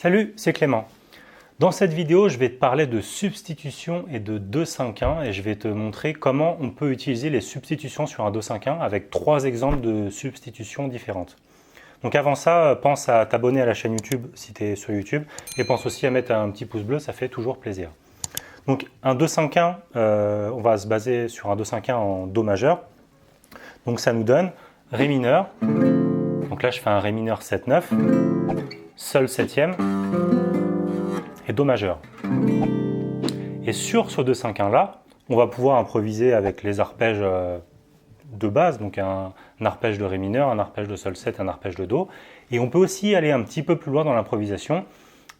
Salut, c'est Clément. Dans cette vidéo, je vais te parler de substitution et de 2-5-1 et je vais te montrer comment on peut utiliser les substitutions sur un 2-5-1 avec 3 exemples de substitutions différentes. Donc avant ça, pense à t'abonner à la chaîne YouTube si tu es sur YouTube et pense aussi à mettre un petit pouce bleu, ça fait toujours plaisir. Donc un 2-5-1, on va se baser sur un 2-5-1 en Do majeur. Donc ça nous donne Ré mineur. Donc là, je fais un Ré mineur 7-9, Sol septième et Do majeur. Et sur ce 2-5-1 là, on va pouvoir improviser avec les arpèges de base, donc un arpège de Ré mineur, un arpège de Sol 7, un arpège de Do. Et on peut aussi aller un petit peu plus loin dans l'improvisation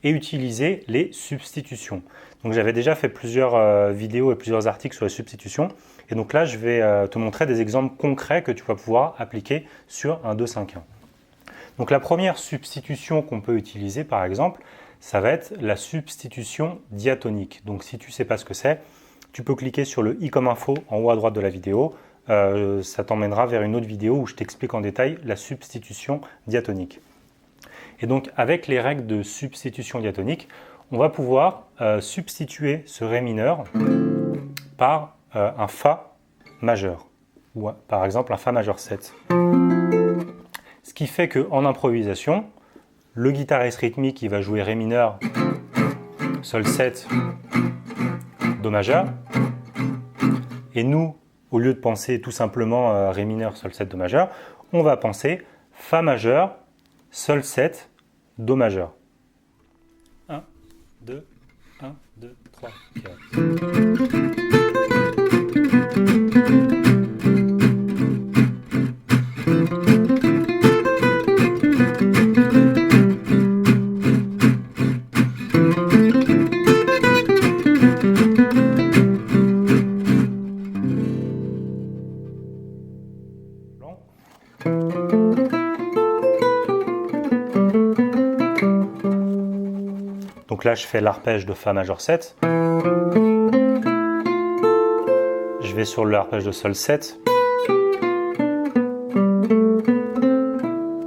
et utiliser les substitutions. Donc j'avais déjà fait plusieurs vidéos et plusieurs articles sur les substitutions. Et donc là, je vais te montrer des exemples concrets que tu vas pouvoir appliquer sur un 2-5-1. Donc la première substitution qu'on peut utiliser, par exemple, ça va être la substitution diatonique. Donc si tu ne sais pas ce que c'est, tu peux cliquer sur le i comme info en haut à droite de la vidéo. Ça t'emmènera vers une autre vidéo où je t'explique en détail la substitution diatonique. Et donc avec les règles de substitution diatonique, on va pouvoir substituer ce Ré mineur par un Fa majeur, ou par exemple un Fa majeur 7. Ce qui fait qu'en improvisation, le guitariste rythmique il va jouer Ré mineur, Sol 7, Do majeur, et nous, au lieu de penser tout simplement Ré mineur, Sol 7, Do majeur, on va penser Fa majeur, Sol 7, Do majeur. 1, 2, 1, 2, 3, 4. Donc là, je fais l'arpège de Fa majeur 7. Je vais sur l'arpège de Sol 7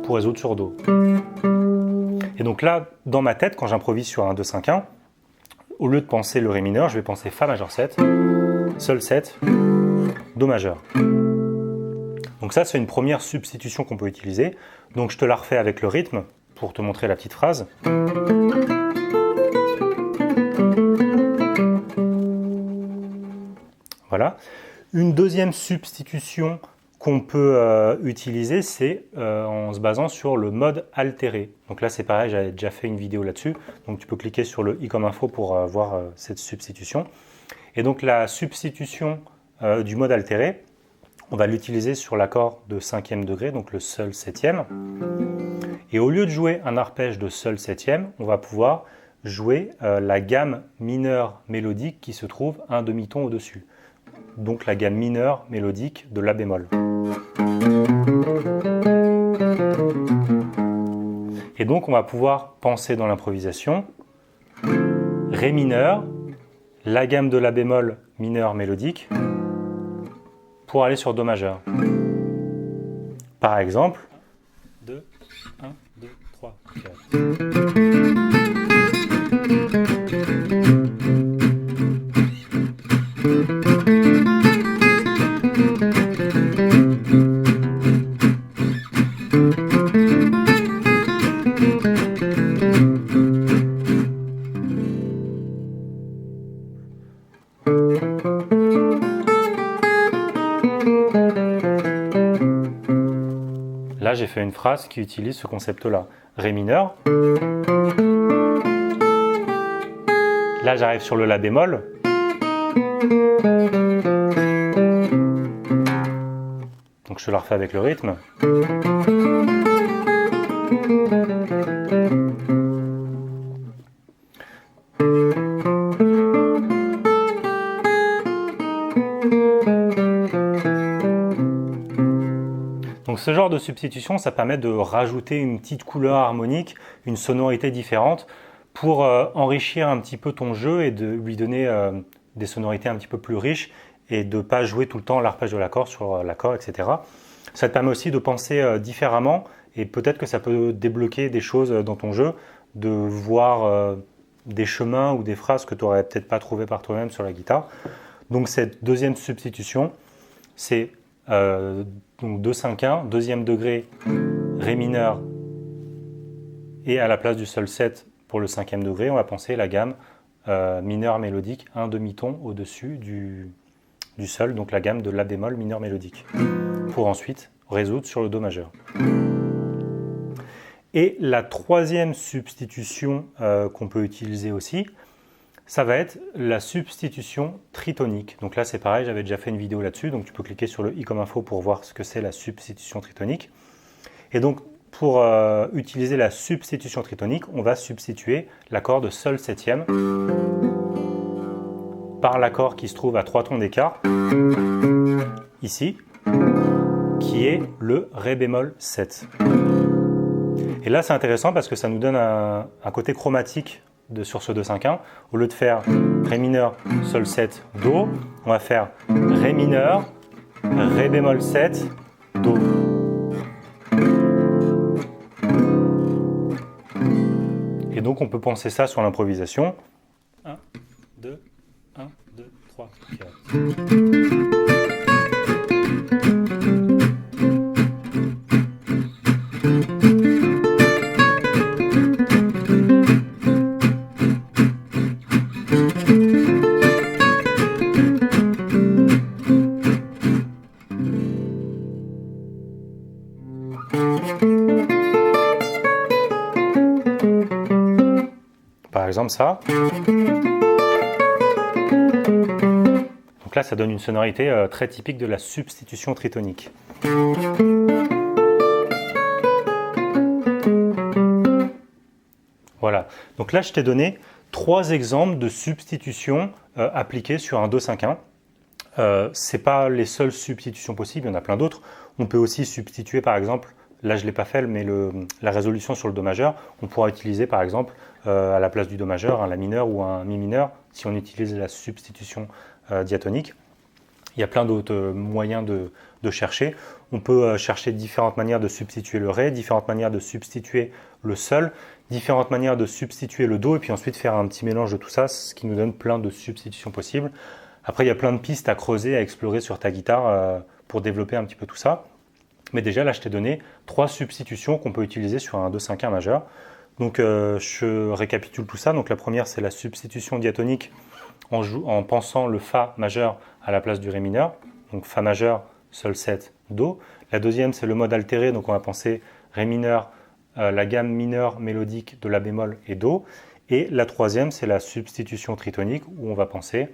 pour résoudre sur Do. Et donc là, dans ma tête, quand j'improvise sur un 2-5-1, au lieu de penser le Ré mineur, je vais penser Fa majeur 7, Sol 7, Do majeur. Donc ça, c'est une première substitution qu'on peut utiliser. Donc je te la refais avec le rythme pour te montrer la petite phrase. Voilà. Une deuxième substitution qu'on peut utiliser, c'est en se basant sur le mode altéré. Donc là, c'est pareil, j'avais déjà fait une vidéo là-dessus. Donc tu peux cliquer sur le i comme info pour voir cette substitution. Et donc la substitution du mode altéré, on va l'utiliser sur l'accord de 5e degré, donc le Sol septième. Et au lieu de jouer un arpège de Sol septième, on va pouvoir jouer la gamme mineure mélodique qui se trouve un demi-ton au-dessus. Donc la gamme mineure mélodique de La bémol. Et donc on va pouvoir penser dans l'improvisation Ré mineur, la gamme de La bémol mineur mélodique pour aller sur Do majeur. Par exemple, 2, 1, 2, 3, 4. Là, j'ai fait une phrase qui utilise ce concept-là. Ré mineur. Là, j'arrive sur le La bémol. Donc, je te la refais avec le rythme. Donc ce genre de substitution, ça permet de rajouter une petite couleur harmonique, une sonorité différente pour enrichir un petit peu ton jeu et de lui donner des sonorités un petit peu plus riches et de ne pas jouer tout le temps l'arpège de l'accord sur l'accord, etc. Ça te permet aussi de penser différemment et peut-être que ça peut débloquer des choses dans ton jeu. de voir des chemins ou des phrases que tu n'aurais peut-être pas trouvé par toi-même sur la guitare. Donc cette deuxième substitution, c'est donc 2-5-1, deuxième degré, Ré mineur, et à la place du sol 7 pour le cinquième degré, on va penser la gamme mineur mélodique, un demi-ton au-dessus du sol, donc la gamme de La bémol mineur mélodique, pour ensuite résoudre sur le Do majeur. Et la troisième substitution qu'on peut utiliser aussi, ça va être la substitution tritonique. Donc là c'est pareil, j'avais déjà fait une vidéo là-dessus, donc tu peux cliquer sur le i comme info pour voir ce que c'est la substitution tritonique. Et donc pour utiliser la substitution tritonique, on va substituer l'accord de sol septième par l'accord qui se trouve à 3 tons d'écart, ici, qui est le Ré bémol 7. Et là c'est intéressant parce que ça nous donne un côté chromatique sur ce 2-5-1. Au lieu de faire Ré mineur, sol 7, Do, on va faire Ré mineur, Ré bémol 7, Do. Et donc on peut penser ça sur l'improvisation. 1, 2, 1, 2, 3, 4. Par exemple ça. Donc là ça donne une sonorité très typique de la substitution tritonique. Voilà, donc là je t'ai donné 3 exemples de substitutions appliquées sur un Do-5-1. Ce n'est pas les seules substitutions possibles, il y en a plein d'autres. On peut aussi substituer par exemple, là je ne l'ai pas fait, mais la résolution sur le Do majeur, on pourra utiliser par exemple à la place du Do majeur un La mineur ou un Mi mineur si on utilise la substitution diatonique. Il y a plein d'autres moyens de chercher. On peut chercher différentes manières de substituer le Ré, différentes manières de substituer le Sol, différentes manières de substituer le Do et puis ensuite faire un petit mélange de tout ça, ce qui nous donne plein de substitutions possibles. Après, il y a plein de pistes à creuser, à explorer sur ta guitare pour développer un petit peu tout ça. Mais déjà, là, je t'ai donné 3 substitutions qu'on peut utiliser sur un 2-5-1 majeur. Donc, je récapitule tout ça. Donc, la première, c'est la substitution diatonique en pensant le Fa majeur à la place du Ré mineur. Donc, Fa majeur, Sol 7, Do. La deuxième, c'est le mode altéré. Donc, on va penser Ré mineur, la gamme mineure mélodique de La bémol et Do. Et la troisième, c'est la substitution tritonique où on va penser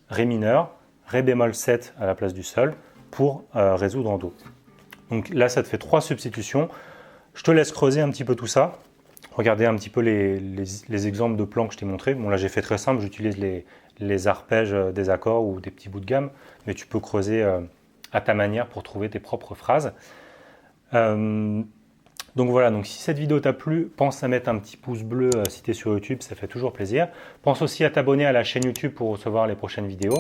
Ré mineur, Ré bémol 7 à la place du Sol pour résoudre en Do. Donc là, ça te fait 3 substitutions. Je te laisse creuser un petit peu tout ça. Regardez un petit peu les exemples de plans que je t'ai montrés. Bon, là, j'ai fait très simple. J'utilise les arpèges des accords ou des petits bouts de gamme. Mais tu peux creuser à ta manière pour trouver tes propres phrases. Donc voilà, donc si cette vidéo t'a plu, pense à mettre un petit pouce bleu si tu es sur YouTube, ça fait toujours plaisir. Pense aussi à t'abonner à la chaîne YouTube pour recevoir les prochaines vidéos.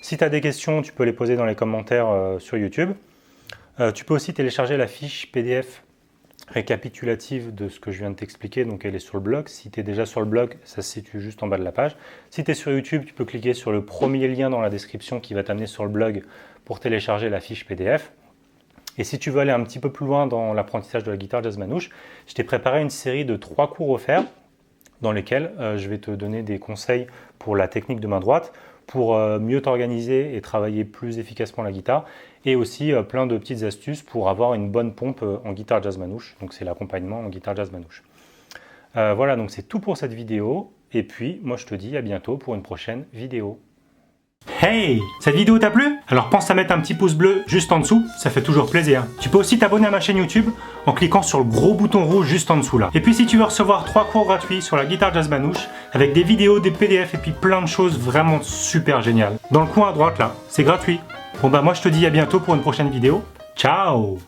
Si tu as des questions, tu peux les poser dans les commentaires sur YouTube. Tu peux aussi télécharger la fiche PDF récapitulative de ce que je viens de t'expliquer, donc elle est sur le blog. Si tu es déjà sur le blog, ça se situe juste en bas de la page. Si tu es sur YouTube, tu peux cliquer sur le premier lien dans la description qui va t'amener sur le blog pour télécharger la fiche PDF. Et si tu veux aller un petit peu plus loin dans l'apprentissage de la guitare jazz manouche, je t'ai préparé une série de 3 cours offerts dans lesquels je vais te donner des conseils pour la technique de main droite, pour mieux t'organiser et travailler plus efficacement la guitare, et aussi plein de petites astuces pour avoir une bonne pompe en guitare jazz manouche. Donc c'est l'accompagnement en guitare jazz manouche. Voilà, donc c'est tout pour cette vidéo. Et puis moi je te dis à bientôt pour une prochaine vidéo. Hey! Cette vidéo t'a plu? Alors pense à mettre un petit pouce bleu juste en dessous, ça fait toujours plaisir. Tu peux aussi t'abonner à ma chaîne YouTube en cliquant sur le gros bouton rouge juste en dessous là. Et puis si tu veux recevoir 3 cours gratuits sur la guitare jazz manouche, avec des vidéos, des PDF et puis plein de choses vraiment super géniales. Dans le coin à droite là, c'est gratuit. Bon bah moi je te dis à bientôt pour une prochaine vidéo. Ciao!